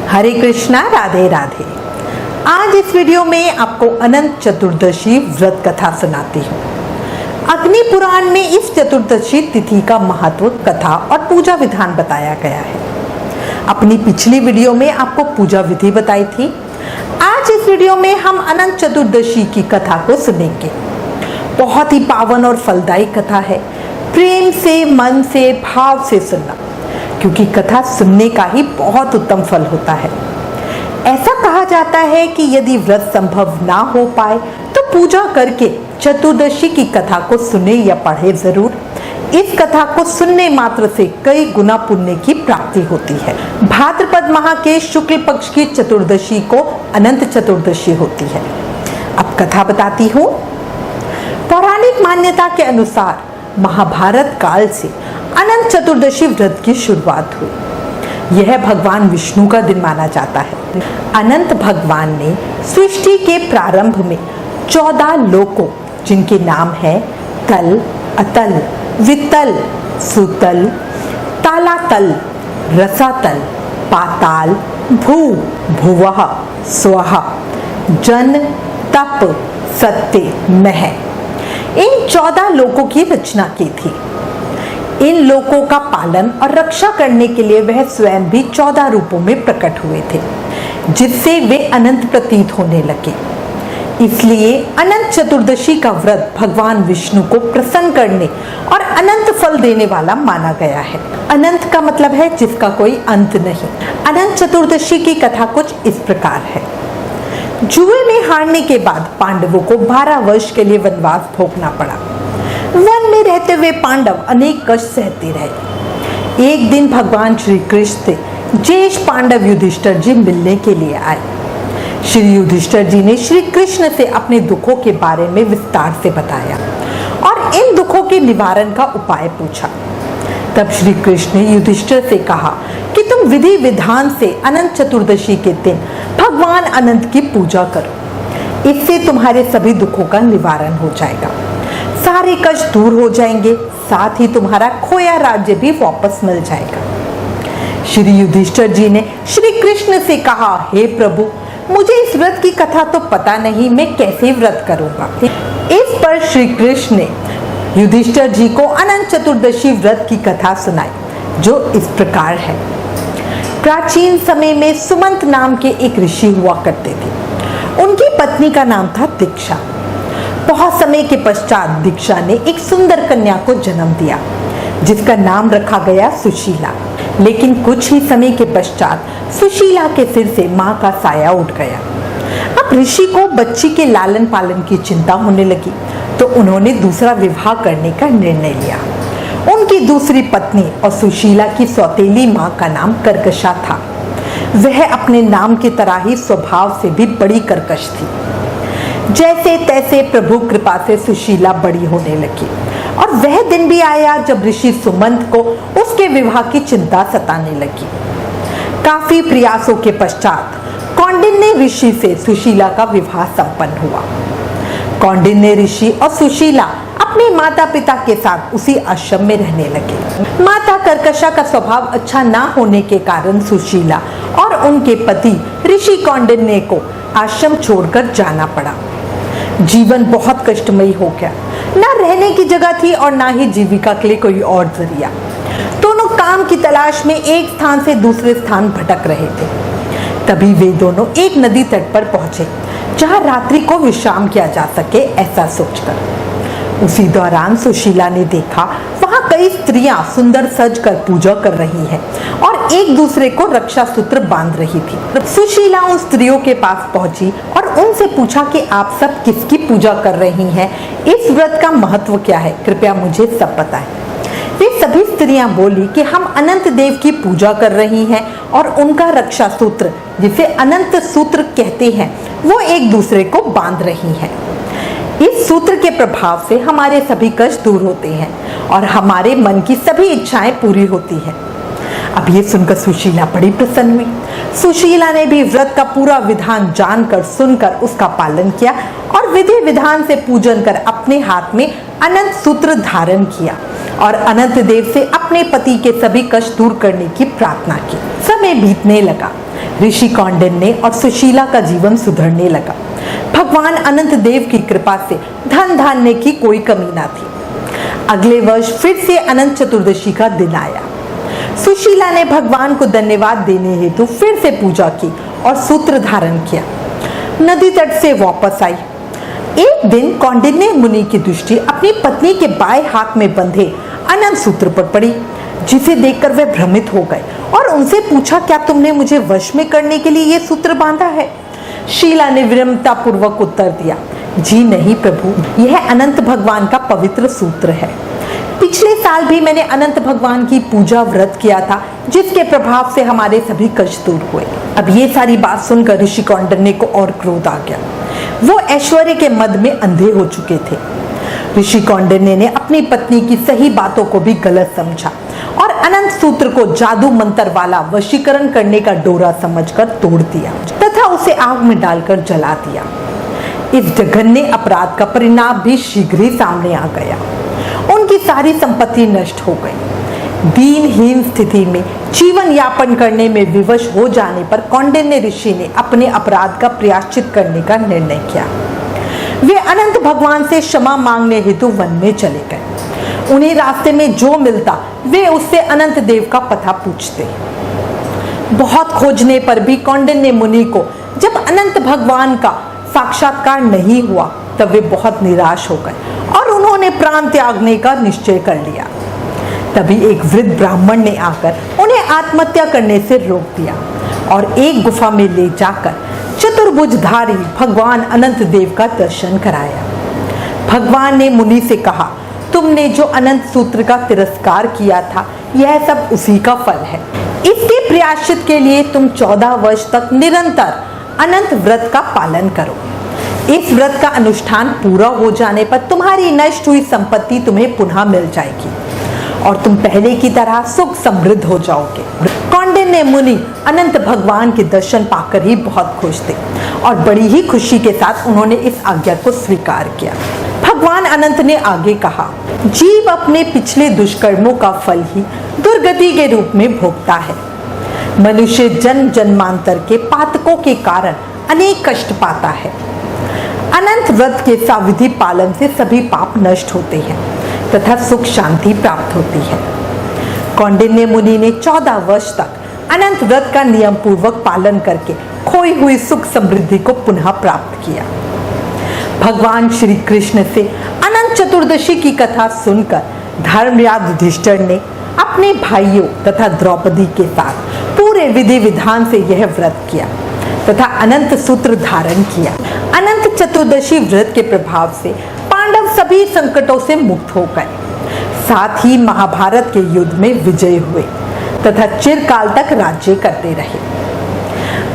हरे कृष्णा, राधे राधे। आज इस वीडियो में आपको अनंत चतुर्दशी व्रत कथा सुनाती हूँ। अग्नि पुराण में इस चतुर्दशी तिथि का महत्व, कथा और पूजा विधान बताया गया है। अपनी पिछली वीडियो में आपको पूजा विधि बताई थी। आज इस वीडियो में हम अनंत चतुर्दशी की कथा को सुनेंगे। बहुत ही पावन और फलदायी कथा है। प्रेम से, मन से, भाव से सुनना, क्योंकि कथा सुनने का ही बहुत उत्तम फल होता है। ऐसा कहा जाता है कि यदि व्रत संभव ना हो पाए तो पूजा करके चतुर्दशी की कथा को सुने या पढ़े जरूर। इस कथा को सुनने मात्र से कई गुना पुण्य की प्राप्ति होती है। भाद्रपद माह के शुक्ल पक्ष की चतुर्दशी को अनंत चतुर्दशी होती है। अब कथा बताती हूँ। पौराणिक मान्यता के अनुसार महाभारत काल से अनंत चतुर्दशी व्रत की शुरुआत हुई। यह भगवान विष्णु का दिन माना जाता है। अनंत भगवान ने सृष्टि के प्रारंभ में 14 लोकों, जिनके नाम है तल, अतल, वितल, सुतल, तालातल, रसातल, पाताल, भू, भुवः, स्वः, जन, तप, सत्य, मह, इन 14 लोकों की रचना की थी। इन लोकों का पालन और रक्षा करने के लिए वह स्वयं भी 14 रूपों में प्रकट हुए थे, जिससे वे अनंत प्रतीत होने लगे। इसलिए अनंत चतुर्दशी का व्रत भगवान विष्णु को प्रसन्न करने और अनंत फल देने वाला माना गया है। अनंत का मतलब है जिसका कोई अंत नहीं। अनंत चतुर्दशी की कथा कुछ इस प्रकार है। जुए में हारने के बाद पांडवों को 12 वर्ष के लिए वनवास भोगना पड़ा। वन में रहते हुए पांडव अनेक कष्ट सहते रहे। एक दिन भगवान श्री कृष्ण से ज्येष्ठ पांडव युधिष्ठिर जी मिलने के लिए आए। श्री युधिष्ठिर जी ने श्री कृष्ण से अपने दुखों के बारे में विस्तार से बताया और इन दुखों के निवारण का उपाय पूछा। तब श्री कृष्ण ने युधिष्ठिर से कहा कि तुम विधि विधान से अनंत चतुर्दशी के दिन भगवान अनंत की पूजा करो। इससे तुम्हारे सभी दुखों का निवारण हो जाएगा, सारे कष्ट दूर हो जाएंगे, साथ ही तुम्हारा खोया राज्य भी वापस मिल जाएगा। श्री युधिष्ठिर जी ने श्री कृष्ण से कहा, हे प्रभु, मुझे इस व्रत की कथा तो पता नहीं, मैं कैसे व्रत करूंगा। इस पर श्री कृष्ण ने युधिष्ठिर जी को अनंत चतुर्दशी व्रत की कथा सुनाई, जो इस प्रकार है। प्राचीन समय में सुमंत नाम के एक ऋषि हुआ करते थे। उनकी पत्नी का नाम था दीक्षा। बहुत समय के पश्चात दीक्षा ने एक सुंदर कन्या को जन्म दिया, जिसका नाम रखा गया सुशीला। लेकिन कुछ ही समय के पश्चात सुशीला के सिर से माँ का साया उठ गया। अब ऋषि को बच्ची के लालन पालन की चिंता होने लगी, तो उन्होंने दूसरा विवाह करने का निर्णय लिया। उनकी दूसरी पत्नी और सुशीला की सौतेली माँ का नाम कर्कशा था। वह अपने नाम की तरह ही स्वभाव से भी बड़ी कर्कश थी। जैसे तैसे प्रभु कृपा से सुशीला बड़ी होने लगी, और वह दिन भी आया जब ऋषि सुमंत को उसके विवाह की चिंता सताने लगी। काफी प्रयासों के पश्चात कौंडिन्य ऋषि से सुशीला का विवाह संपन्न हुआ। कौंडिन्य ऋषि और सुशीला अपने माता पिता के साथ उसी आश्रम में रहने लगे। माता कर्कशा का स्वभाव अच्छा ना होने के कारण सुशीला और उनके पति ऋषि कौंडिन्य को आश्रम छोड़कर जाना पड़ा। जीवन बहुत कष्टमयी हो गया। ना रहने की जगह थी और ना ही जीविका के लिए कोई और जरिया। दोनों काम की तलाश में एक स्थान से दूसरे स्थान भटक रहे थे। तभी वे दोनों एक नदी तट पर पहुंचे, जहां रात्रि को विश्राम किया जा सके, ऐसा सोचकर। उसी दौरान सुशीला ने देखा वहां कई स्त्रियां सुंदर सज कर पूजा कर रही हैं और एक दूसरे को रक्षा सूत्र बांध रही थी। सुशीला उन स्त्रियों के पास पहुंची और उनसे पूछा कि आप सब किसकी पूजा कर रही हैं? इस व्रत का महत्व क्या है? कृपया मुझे सब बताएं। वे सभी स्त्रियां बोली कि हम अनंत देव की पूजा कर रही हैं और उनका रक्षा सूत्र, जिसे अनंत सूत्र कहते हैं, वो एक दूसरे को बांध रही हैं। इस सूत्र के प्रभाव से हमारे सभी कष्ट दूर होते हैं और हमारे मन की सभी इच्छाएं पूरी होती हैं। अब ये सुनकर सुशीला बड़ी प्रसन्न हुई। सुशीला ने भी व्रत का पूरा विधान जानकर, सुनकर उसका पालन किया और विधि विधान से पूजन कर अपने हाथ में अनंत सूत्र धारण किया और अनंत देव से अपने पति के सभी कष्ट दूर करने की प्रार्थना की। समय बीतने लगा। ऋषि कौंडिन्य और सुशीला का जीवन सुधरने लगा। भगवान अनंत देव की कृपा से धन धान्य की कोई कमी ना थी। अगले वर्ष फिर से अनंत चतुर्दशी का दिन आया। सुशीला ने भगवान को धन्यवाद देने हेतु फिर से पूजा की और सूत्र धारण किया। नदी तट से वापस आई। एक दिन कौंडिन्य मुनि की दृष्टि अपनी पत्नी के बाएं हाथ में बंधे अनंत सूत्र पर पड़ी, जिसे देखकर वे भ्रमित हो गए और उनसे पूछा, क्या तुमने मुझे वश में करने के लिए यह सूत्र बांधा है? शीला ने विनम्रता पूर्वक उत्तर दिया, जी नहीं प्रभु, यह अनंत भगवान का पवित्र सूत्र है। पिछले साल भी मैंने अनंत भगवान की पूजा व्रत किया था, जिसके प्रभाव से हमारे सभी कष्ट दूर हुए। अब ये सारी बात सुनकर ऋषि कौंडिन्य को और क्रोध आ गया। वो ऐश्वर्य के मद में अंधे हो चुके थे। ऋषि कौंडिन्य ने अपनी पत्नी की सही बातों को भी गलत समझा और अनंत सूत्र को जादू मंत्र वाला वशीकरण करने का डोरा समझकर तोड़ दिया तथा उसे आग में डालकर जला दिया। इस जघन्य अपराध का परिणाम भी शीघ्र ही सामने आ गया। उनकी सारी संपत्ति नष्ट हो गई। दीनहीन स्थिति में जीवन यापन करने में विवश हो जाने पर कौंडिन्य ऋषि ने अपने अपराध का प्रायश्चित करने का निर्णय किया। वे अनंत भगवान से क्षमा मांगने हेतु वन में चले गए। उन्हें रास्ते में जो मिलता वे उससे अनंत देव का पता पूछते। बहुत खोजने पर भी कौंडिन्य मुनि को जब अनंत भगवान का साक्षात्कार नहीं हुआ तब वे बहुत निराश हो गए और उन्होंने प्राण त्यागने का निश्चय कर लिया। तभी एक वृद्ध ब्राह्मण ने आकर उन्हें आत्महत्या करने से रोक दिया और एक गुफा में ले जाकर चतुर्भुजधारी भगवान अनंत देव का दर्शन कराया। भगवान ने मुनि से कहा, तुमने जो अनंत सूत्र का तिरस्कार किया था, यह सब उसी का फल है। इसके प्रायश्चित के लिए तुम 14 वर्ष तक निरंतर अनंत व्रत का पालन करो। इस व्रत का अनुष्ठान पूरा हो जाने पर तुम्हारी नष्ट हुई संपत्ति तुम्हें पुनः मिल जाएगी और तुम पहले की तरह सुख समृद्ध हो जाओगे। कौंडिन्य मुनि अनंत भगवान के दर्शन पाकर ही बहुत खुश थे और बड़ी ही खुशी के साथ उन्होंने इस आज्ञा को स्वीकार किया। भगवान अनंत ने आगे कहा, जीव अपने पिछले दुष्कर्मों का फल ही दुर्गति के रूप में भोगता है। मनुष्य जन्म जन्मांतर के पातकों के कारण अनेक कष्ट पाता है। अनंत व्रत के साविधि पालन से सभी पाप नष्ट होते हैं तथा सुख शांति प्राप्त होती है। कौंडिन्य मुनि ने 14 वर्ष तक अनंत व्रत का नियम पूर्वक पालन करके खोई हुई सुख समृद्धि को पुनः प्राप्त किया। भगवान श्री कृष्ण से अनंत चतुर्दशी की कथा सुनकर धर्मराज युधिष्ठिर ने अपने भाइयों तथा द्रौपदी के साथ पूरे विधि विधान से यह व्रत किया तथा अनंत सूत्र धारण किया। अनंत चतुर्दशी व्रत के प्रभाव से पांडव सभी संकटों से मुक्त हो गए। साथ ही महाभारत के युद्ध में विजय हुए तथा चिरकाल तक राज्य करते रहे।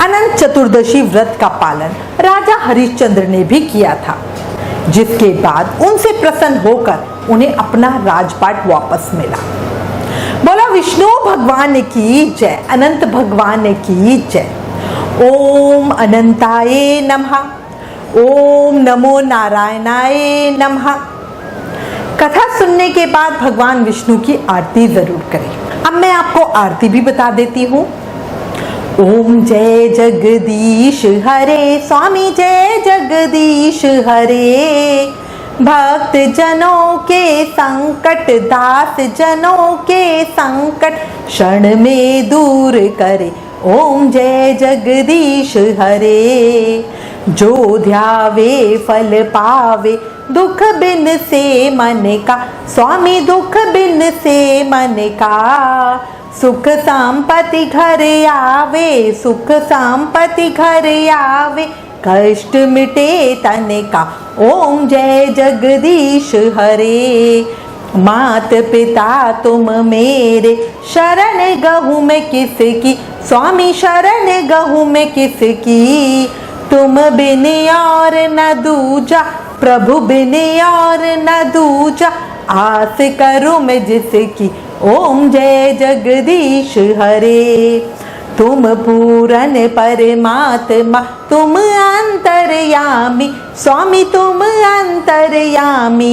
अनंत चतुर्दशी व्रत का पालन राजा हरिश्चंद्र ने भी किया था, जिसके बाद उनसे प्रसन्न होकर उन्हें अपना राजपाट वापस मिला। बोला विष्णु भगवान की जय, अनंत भगवान की जय। ओम अनंताय नमः। ओम नमो नारायणाय नमः। कथा सुनने के बाद भगवान विष्णु की आरती जरूर करें। अब मैं आपको आरती भी बता देती हूँ। ओम जय जगदीश हरे, स्वामी जय जगदीश हरे। भक्त जनों के संकट, दास जनों के संकट क्षण में दूर करे। ओम जय जगदीश हरे। जो ध्यावे फल पावे, दुख बिन से मन का, स्वामी दुख बिन से मन का। सुख संपत्ति घर आवे, सुख संपत्ति घर आवे, कष्ट मिटे तन का। ओम जय जगदीश हरे। मात पिता तुम मेरे, शरण गहूँ मैं किसकी, स्वामी शरण गहूँ मैं किसकी। तुम बिन और न दूजा, प्रभु बिन और न दूजा, आस करूँ मैं जिसकी। ओम जय जगदीश हरे। तुम पूरन परमात्मा, तुम अंतर्यामी, स्वामी तुम अंतर्यामी।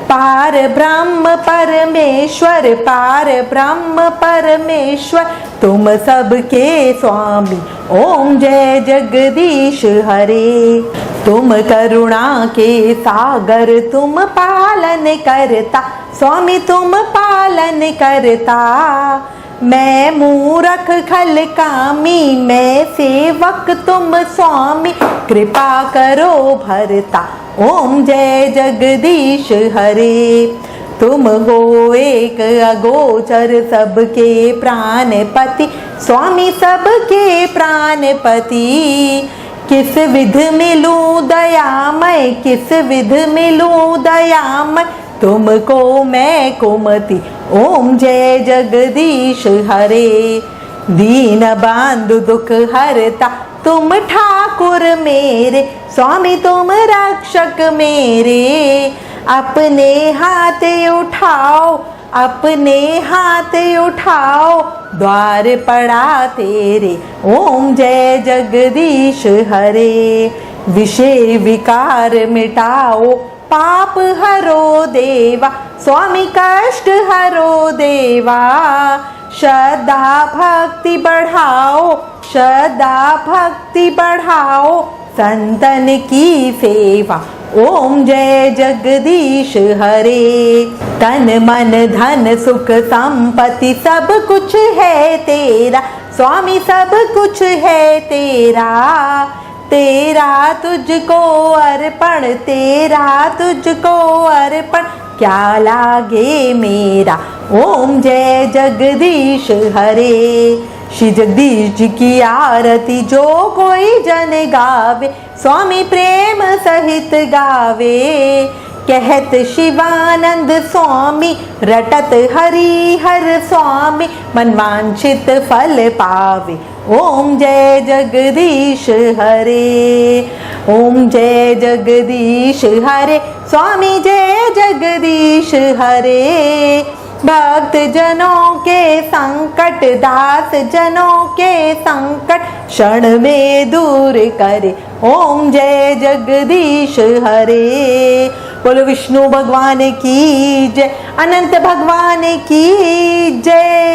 पार ब्रह्म परमेश्वर, पार ब्रह्म परमेश्वर, तुम सबके स्वामी, ओम जय जगदीश हरे। तुम करुणा के सागर, तुम पालन करता, स्वामी तुम पालन करता। मैं मूरख खल कामी, मैं सेवक तुम स्वामी, कृपा करो भरता, ओम जय जगदीश हरे। तुम हो एक अगोचर, सबके प्राणपति, स्वामी सबके प्राणपति। किस विध मिलूं दयामय, किस विध मिलूं दयामय, तुमको मैं कुमति, ओम जय जगदीश हरे। दीन बांधु दुख हरता, तुम ठाकुर मेरे, स्वामी तुम रक्षक मेरे। अपने हाथ उठाओ, अपने हाथ उठाओ, द्वार पड़ा तेरे, ओम जय जगदीश हरे। विषय विकार मिटाओ, पाप हरो देवा, स्वामी कष्ट हरो देवा। श्रद्धा भक्ति बढ़ाओ, श्रद्धा भक्ति बढ़ाओ, संतन की सेवा, ओम जय जगदीश हरे। तन मन धन सुख संपत्ति सब कुछ है तेरा, स्वामी सब कुछ है तेरा। तेरा तुझको अर्पण, तेरा तुझको अर्पण, क्या लागे मेरा, ओम जय जगदीश हरे। श्री जगदीश जी की आरती जो कोई जन गावे, स्वामी प्रेम सहित गावे। कहत शिवानंद स्वामी, रटत हरि हर स्वामी, मनवांछित फल पावे, ओम जय जगदीश हरे। ओम जय जगदीश हरे, स्वामी जय जगदीश हरे। भक्त जनों के संकट, दास जनों के संकट, क्षण में दूर करे, ओम जय जगदीश हरे। बोलो विष्णु भगवान की जय, अनंत भगवान की जय।